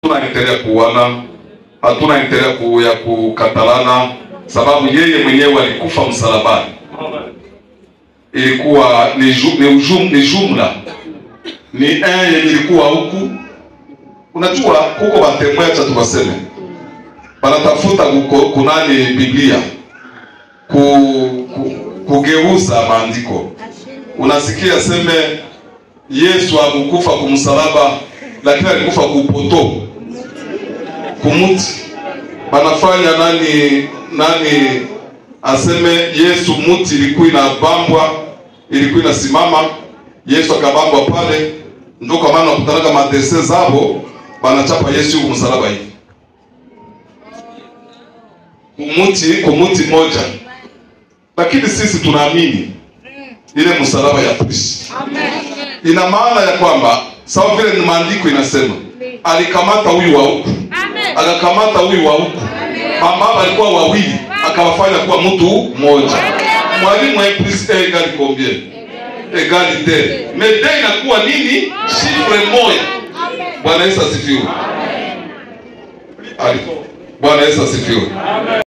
Tunaendelea kuuana, hatunaendelea ya kukatalana, sababu yeye mwenyewe alikufa msalabani. Ilikuwa ni jumla, ni yenye ilikuwa huku. Unajua kuko batemwe cha tubaseme banatafuta kunani Biblia kugeuza maandiko. Unasikia seme Yesu hakukufa kumsalaba, lakini alikufa kupoto kumuti. Banafanya nani aseme Yesu muti ilikuwa inabambwa, ilikuwa inasimama, Yesu akabambwa pale. Ndio kwa maana kutanaga madese zabo banachapa Yesu kumsalaba hivi kumuti moja. Lakini sisi tunaamini ile msalaba ya Kristo. Amen. Ina maana ya kwamba sawa vile ni maandiko inasema alikamata huyu wa huku, akakamata huyu wa huku, mama alikuwa wawili akawafanya kuwa mtu mmoja. Mwalimu wa Kristo egali combien? Egali de. Mede inakuwa nini? Chiffre moja. Bwana Yesu asifiwe. Amen. Bwana Yesu asifiwe. Amen.